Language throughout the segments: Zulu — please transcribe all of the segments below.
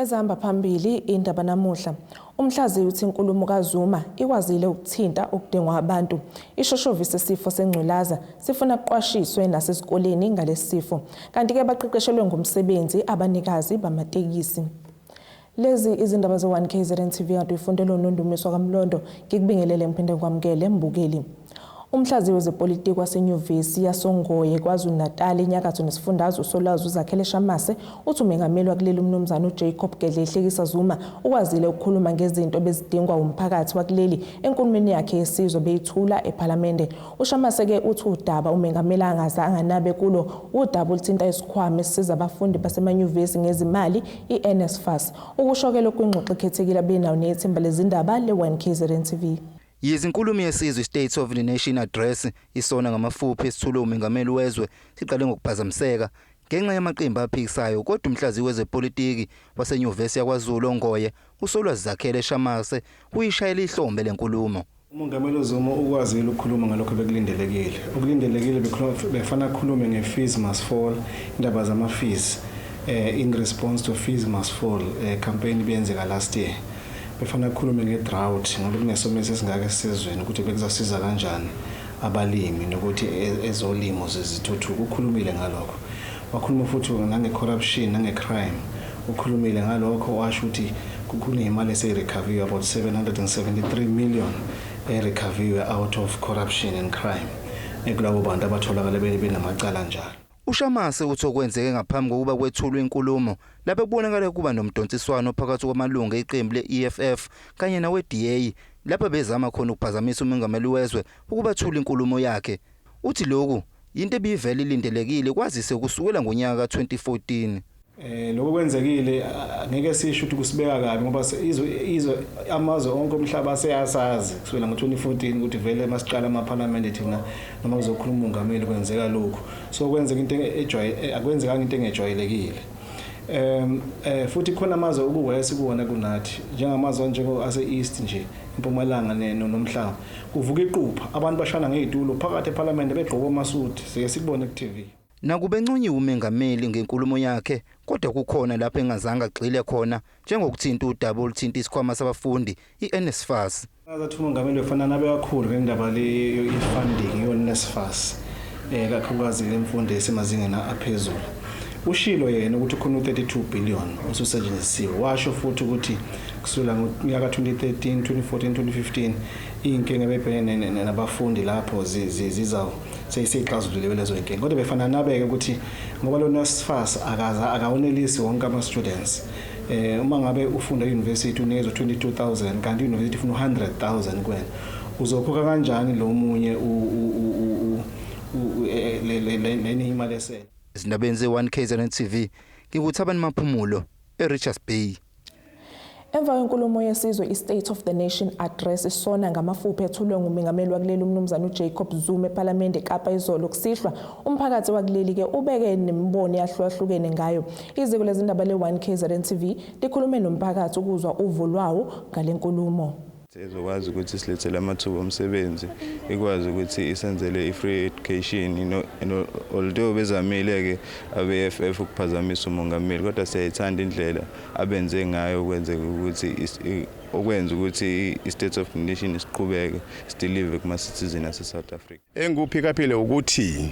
Ezihamba phambili indaba namuhla. Umhlaziyi uthi inkulumo kaZuma ikwazile ukuthinta ukudingwa abantu. Ishoshovu sesifo sengculaza sifuna kuqwashiswe nasesikoleni ngalesi sifo. Kanti ke baqeqeshelwe ngumsebenzi abanikazi bamatekisi. Lezi izindaba ze1KZN TV kade uyifundela uNondumiso kaMlondo. Ngikubingelele ngiphinde kwamukele mbukeli. Umhlaziyi wezepolitiki waseNyuvesi yaSongoye KwaZulu-Natal enyakatho nesifundazwe uSolwazi Zakhele Shamase uthi umengameli wakuleli umnumzana uJacob Gedle Hlekisa Zuma ukwazile ukukhuluma ngezinto bezidingwa umphakathi wakuleli enkulumeni yakhe yesizwe beyithula eParliament. UShamase ke uthi udaba umengameli angazange nabe kulo udaba oluthinta isikhwama esisiza abafundi basemanyuvesi ngezimali iNSFAS. Ukushokela kwingxoxo ekhethekile abenawo nethimba lezindaba le1KZN TV. Yizinkulumo yesizwe State of the Nation Address isona ngamafuphi esithule umengameli wezwe siqale ngokuphazamiseka ngenxa yamaqembu aphikisayo kodwa umhlaziyi wezepolitiki waseNyuvesi yakwaZulu Ongoye uSolwazi Zakhele Shamase uyishayela ihlombe lenkulumo. Umongameli Zuma ukwazile ukukhuluma ngalokho bekulindelekile. Ukulindelekile befana ukukhuluma nge-fees must fall, indaba zama-fees in response to fees must fall campaign benzeka last year. Befana ukukhuluma nge-drought ngoba kunesomiso esingaka esizweni ukuthi bekuzasiza kanjani abalimi nokuthi ezolimo zezithuthuka. Ukhulumile ngalokho. Wakhuluma futhi nange-corruption nange-crime. Ukhulumile ngalokho washo ukuthi kunemali ese-recovery about 773 million recovery out of corruption and crime. Ekulabo bantu abatholakala benamacala njalo. UShamase uthi okwenzeke ngaphambi kokuba kwethulwe inkulumo lapho kubonakala kuba nomdontsiswano phakathi kwamalungu eqembu le-EFF kanye nawe-DA lapho bezama khona ukuphazamisa umengameli wezwe ukubathula inkulumo yakhe. Uthi lokhu into ebivele ilindelekile kwazise kusukela ngonyaka ka2014. Lokho kwenzekile ngeke sisho ukuthi kusibeka kabi ngoba izwe amazwe onke omhlaba aseyasazi kusukela ngo2014 ukuthi vele masiqala amaParliament thina noma kuzokhuluma umongameli kwenzeka lokho. So kwenzeka into akwenzekanga into engejwayelekile. Futhi khona amazwe okuwest kuwona kunathi njengamazwe njengoko ase-east nje impumalanga nomhlaba kuvuka iqupha abantu bashana ngezitulo phakathi eParliament begqoka amasuti sike sikubone ku-TV. Nakube enconyiwe umengameli ngenkulumo yakhe kodwa kukhona lapho engazange agxile khona njengokuthinta udaba oluthinta isikhwama sabafundi iNSFAS. Ngathi umongameli ufana nabe kakhulu ngendaba le funding yoNSFAS kakhulukazi lemfundo esemazingeni aphezulu. Ushilo yena ukuthi khona u32 billion ususetshenzisiwe. Washo futhi ukuthi kusula ngonyaka 2013 2014 2015 inkinga ebebhekene nabafundi lapho zizawo seyisixazulule lezo inkinga kodwa befana nabeke ukuthi ngoba lo NSFAS akawonelisi wonke ama students. Uma ngabe ufunda e-university unikeza 22,000 kanti i-university ifuna 100,000 kuwena uzokhokha kanjani lo munye le imali esele. Izindabeni ze1KZN TV ngikuthabani Maphumulo eRichards Bay. Emva kwenkulumo yesizwe iState of the Nation Address isona ngamafuphi ethulwe ngumengameli wakuleli umnumzana uJacob Zuma eParliament eKapa izolo kusihlwa umphakathi wakuleli ke ubeke nemibono yahlukahlukene ngayo. Iziko lezindaba le1KZN TV likhulume nomphakathi ukuzwa uvo lwawo ngalenkulumo. Ezokwazi ukuthi silethele amathuba omsebenzi ikwazi ukuthi isenzele i-free education although bezamile ke abe-FF ukuphazamisa umongameli kodwa siyayithanda indlela abenze ngayo okwenza ukuthi i-State of the Nation isiqhubeke sidelive kuma-citizen ase-South Africa. Engikuphikaphile ukuthi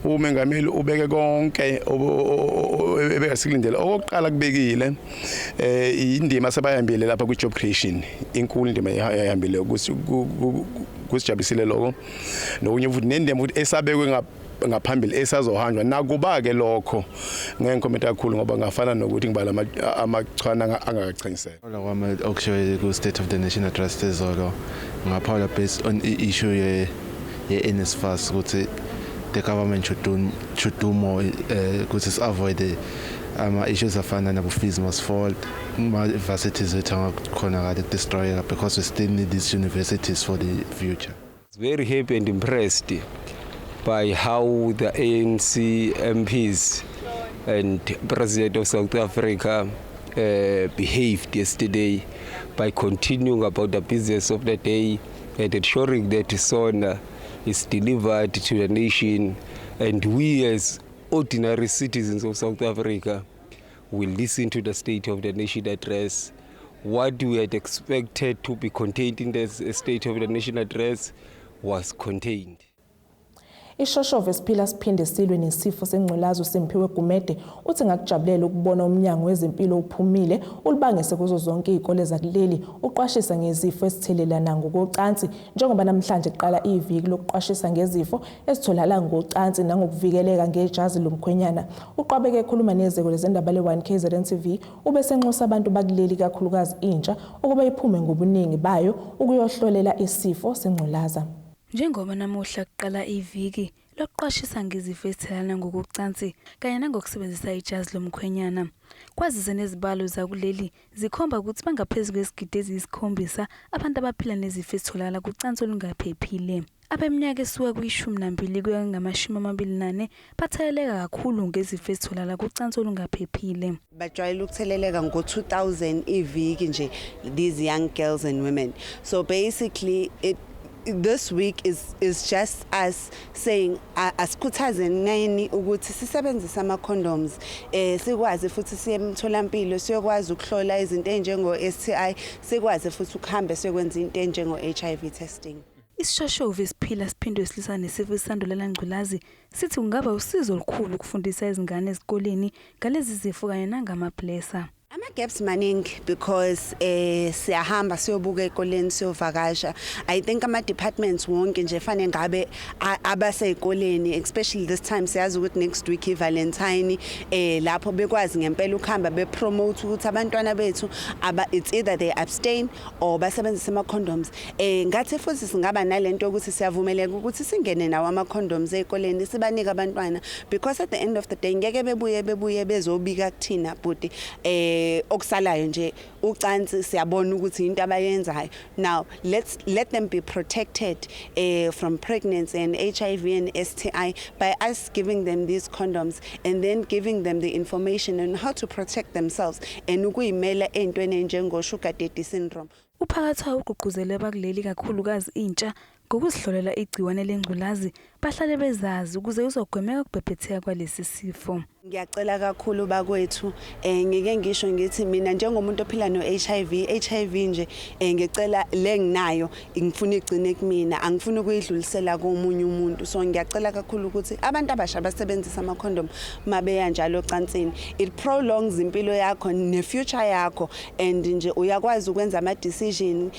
umengameli ubeke konke ebekasilindele. Okokuqala kubekile indima sebayambile lapha kwi-job creation inkulu indima yayambile kusijabisile lokho nokunye futhi nendima ukuthi esabekwe ngaphambili esazohanjwa nakuba ke lokho ngeke ngikhomenta kakhulu ngoba ngafana nokuthi ngibala amachwana angakachiniseka. Ola kwami okushoyo ku State of the Nation Address ezolo ngaphawula based on issue ye-NSFAS ukuthi the government should do more ukuthi avoid issues afana nabo fees must fall universities ethanga kade destroy because we still need these universities for the future. Very happy and impressed by how the ANC MPs and President of South Africa behaved yesterday by continuing about the business of the day and ensuring that SONA is delivered to the nation, and we as ordinary citizens of South Africa we listen to the State of the Nation address. What we had expected to be contained in the State of the Nation address was contained. Ishoshovu esiphila siphinde silwe nesifo sengculaza uSimphiwe Gumede uthi ngakujabulela ukubona umnyango wezempilo uphumile ulibangise kuzo zonke izikole zakuleli uqwashisa ngezifo esithelelana ngokocansi njengoba namhlanje iqala iviki lokuqwashisa ngezifo esitholakala ngocansi nangokuvikeleka ngejazi lomkhwenyana. Uqhubeke ekhuluma neziko lezindaba le1 KZN TV ubesenxusa abantu bakuleli kakhulukazi intsha ukuba iphume ngobuningi bayo ukuyohlolela isifo sengculaza. Njengoba namuhla kuqala iviki lokuqwashisa ngezifo esithelelana ngokocansi kanye nangokusebenzisa ijazi lomkhwenyana. Kwazise nezibalo zakuleli zikhomba ukuthi bangaphezulu kwesigidi eziyikhombisa abantu abaphila nezifo esitholakala kucansi olungaphephile. Abeminyaka esuka kwi-12 kuya ngama-24 batheleleka kakhulu ngezifo esitholakala kucansi olungaphephile. Bajwayele ukutheleleka ngo-2000 iviki nje, these young girls and women. So basically this week is just us saying asikhuthazeneni ukuthi sisebenzise ama condoms sikwazi futhi siye emtholampilo siyokwazi ukuhlola izinto enjengo STI sikwazi futhi ukuhamba siyokwenza into enjengo HIV testing. Isishoshovu esiphila siphindwe silisa nesifo isandulela ngculazi sithi kungaba usizo olukhulu ukufundisa izingane ezikoleni ngalezi zifo kanye nangamaplesa. Ama-gaps maningi because siyahamba siyobuka ekoleni siyovakasha. I think ama-departments wonke nje fanele ngabe abaseyikoleni, especially this time siyazi ukuthi next week i-Valentine lapho bekwazi ngempela ukuhamba bepromote ukuthi abantwana bethu it's either they abstain or basebenzise ama-condoms. Ngathi futhi singaba nalento ukuthi siyavumeleka ukuthi singene nawo ama-condoms eyikoleni sibanika abantwana because at the end of the day ngeke bebuye bezobika kuthina budi okusalayo nje ucansi siyabona ukuthi into abayenzayo. Now let them be protected from pregnancy and HIV and STI by us giving them these condoms and then giving them the information on how to protect themselves and ukuyimela entweni njengo sugar daddy syndrome. Uphakatha uqhuquzele bakuleli kakhulukazi intsha ngokuzihlolela igciwane lengculazi bahlale bezazi ukuze uzogwemeka ukubhebhetheka kwalesi sifo. Ngiyacela kakhulu bakwethu ngike ngisho ngithi mina njengomuntu ophila no-HIV nje ngicela lenginayo ngifuna igcine kumina angifuni ukuyidlulisela komunye umuntu. So ngiyacela kakhulu ukuthi abantu abasha basebenzisa ama-condom mabeya njalo ocansini. It prolongs impilo yakho ne-future yakho and nje uyakwazi ukwenza ama-decision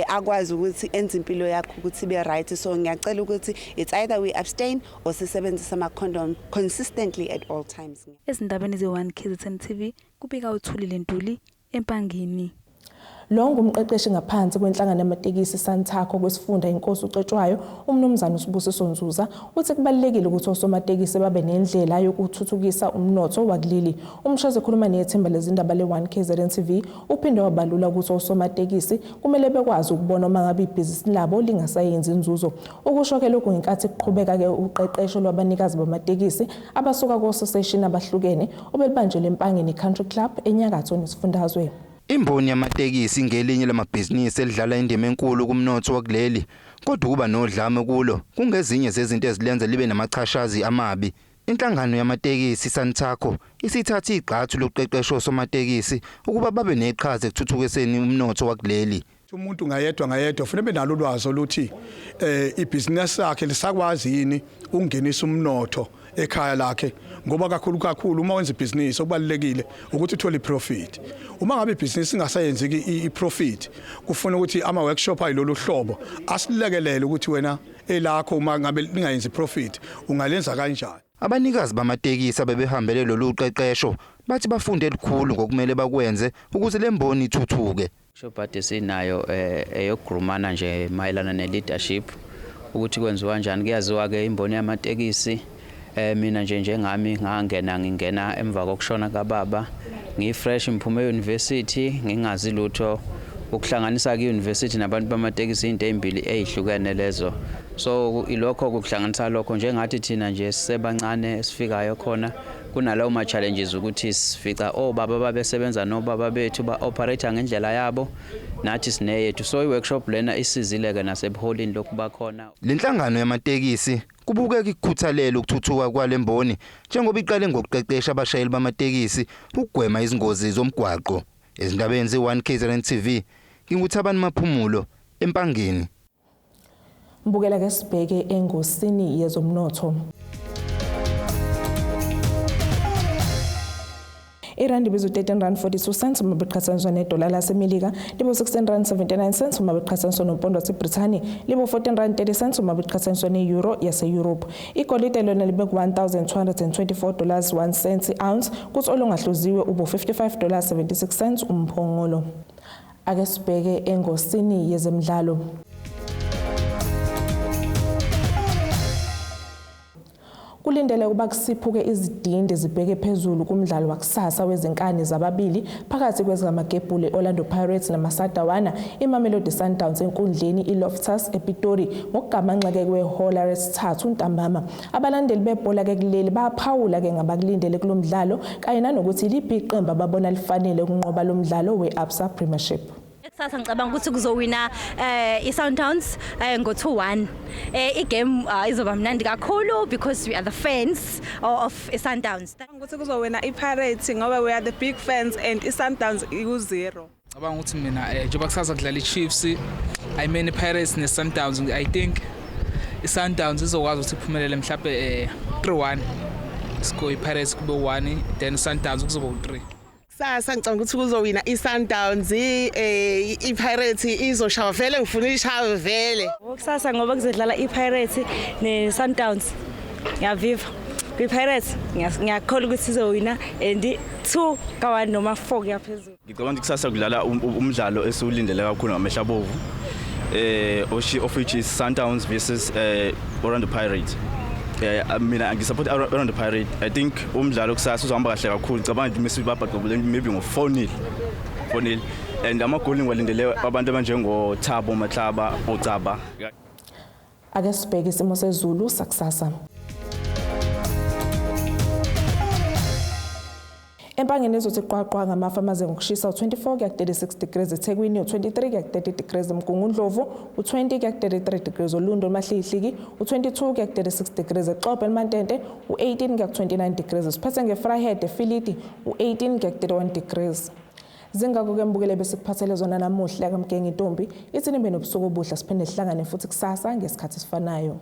akwazi ukuthi enze impilo yakho ukuthi ibe right. So ngiyacela ukuthi it's either we abstain or sisebenzisa ama-condom consistently at all times. Ezindabeni ze1 KZN TV kubika uThulile Ntuli eMpangeni. Lo ngumqeqeshi ngaphansi kwenhlangano yamatekisi Santaco kwesifunda inkosi uCetshwayo umnumzana uSibusiso Nzuza uthi kubalekile ukuthi osomatekisi babe nendlela yokuthuthukisa umnotho wakuleli. Umshazi ekhuluma nethemba lezindaba le1 KZN TV uphinde wabalula ukuthi osomatekisi kumele bekwazi ukubona uma ngabe ibhizinisi labo lingasayenzi inzuzo. Ukusho ke lokho ngenkathi kuqhubeka ke uqeqesho lwabanikazi bamatekisi abasuka ku-association abahlukene obelibanjwe eMpangeni Country Club enyakatho nesifundazwe. Imboni yamatekisi ngelinye lamabhizinisi elidlala indima enkulu kumnotho wakuleli kodwa kuba nodlame kulo kungezinye zezinto ezilenza libe namachashazi amabi. Inhlangano yamatekisi Santaco isithatha igqathu lokuqeqesha osomatekisi ukuba babe neqhaza ekuthuthukiseni umnotho wakuleli. Umuntu ngayedwa ufuna benalo ulwazi oluthi ibhizinisi yakhe lisakwazi yini ukungenisa umnotho ekhaya lakhe ngoba kakhulu uma wenza ibhizinisi okubalekile ukuthi uthole iprofit. Uma ngabe ibhizinisi ingasayenzi iprofit kufuna ukuthi ama workshop ayilolu hlobo asilekelele ukuthi wena elakho uma ngabe lingayenzi profit ungalenza kanjani. Abanikazi bamatekisi abebehambele lolu qeqesho bathi bafunde elikhulu ngokumele bakwenze ukuze lemboni ithuthuke. Shopate sinayo eyokugrumana nje mayelana ne-leadership ukuthi kwenziwa kanjani. Kuyaziwa ke imboni yamatekisi mina nje njengami ngingena emva kokushona kababa ngifresh ngiphume e-university ngingazi lutho ukuhlanganisa ke-university nabantu bamatekisi into ezimbili ezihlukene lezo. So ilokho ukuhlanganisa lokho njengathi thina nje sisebancane sifikayo khona kunalawo ma challenges ukuthi sifica obaba babesebenza nobaba bethu ba operate ngendlela yabo nathi sineyethu. So i-workshop lena isizile ke nasebuholini lokhu bakhona. Lenhlangano yamatekisi kubukeka ikukhuthalele ukuthuthuka kwalemboni njengoba iqale ngokuqeqesha abashayeli bamatekisi ukugwema izingozi zomgwaqo. Ezindabeni ze1 KZN TV nginguthabani Maphumulo eMpangeni. Mbukela ke sibheke engosini yezomnotho. Irandi bizu R13.42 uma beqhathaniswa nedola laseMelika, libo R16.79 uma beqhathaniswa nopondo waseBrithani, libo R14.30 uma beqhathaniswa ne-euro yase-Europe. Igolide lona libe $1,224.01 ounce, kuthi olungahluziwe ubo $55.76 umphongolo. Ake sibheke engosini yezemidlalo. Kulindele ukuba kusiphuke izidindi zibheke phezulu kumdlalo wakusasa wezinkani zababili phakathi kwezamagebhule Orlando Pirates naMaSadawana iMamelodi Sundowns enkundleni iLoftus ePitori ngokugamanxeke kwehola lesithathu ntambama. Abalandeli bebhola ke kuleli baphawula ke ngabakulindele kulomdlalo kanye nanokuthi liphi iqembu ababona lifanele ukunqoba lo mdlalo weAbsa Premiership. Sasa ngicabanga ukuthi kuzowina iSundowns ngo2-1. Igame izoba mnandi kakhulu because we are the fans of iSundowns. Ukuthi kuzowina iPirates ngoba we are the big fans and iSundowns iku0. Ngicabanga ukuthi mina njengoba kusasa kudlala iChiefs, I mean iPirates neSundowns, I think iSundowns izokwazi ukuthi iphumelele mhlawumbe 3-1. Score iPirates kube 1 then iSundowns kuzoba u3. Sasa ngicabanga ukuthi kuzowina iSundowns, iPirates izoshaya vele, ngifuna ishaya vele. Kusasa ngoba kuzodlala iPirates neSundowns. Ngiyaviva. KwiPirates ngiyakholwa ukuthi izowina and 2-1 noma 4 kuyaphezulu. Ngicabanga ukuthi kusasa kudlala umdlalo esiwulindele kakhulu ngamehla abovu. Of which is Sundowns versus Orlando Pirates. Mina ngisupport Orlando Pirates. I think umdlalo kusasa uzohamba kahle kakhulu. Ngicabanga ukuthi Messi babhaqobele maybe ngo4-0. 4-0 and amagoli ngwalindele abantu abanjengo Thabo Matlaba oCaba. Ake sibheke isimo sezulu sakusasa. Empangeni ezothi qwaqwa ngamafa amaze ngokushisa u24 kuya 36 degrees eThekwini, u23 kuya 30 degrees eMgungundlovu, u20 kuya 33 degrees eLundo eMahlihliki, u22 kuya 36 degrees eXhobe eMantente, u18 kuya 29 degrees esiphethe ngeVryheid eFilidi, u18 kuya 31 degrees. Zingakho ke mbukele bese kuphathele zona namuhla kaMgenge Ntombi, ithi nibe nobusuku obuhle siphinde sihlangane futhi kusasa ngesikhathi sifanayo.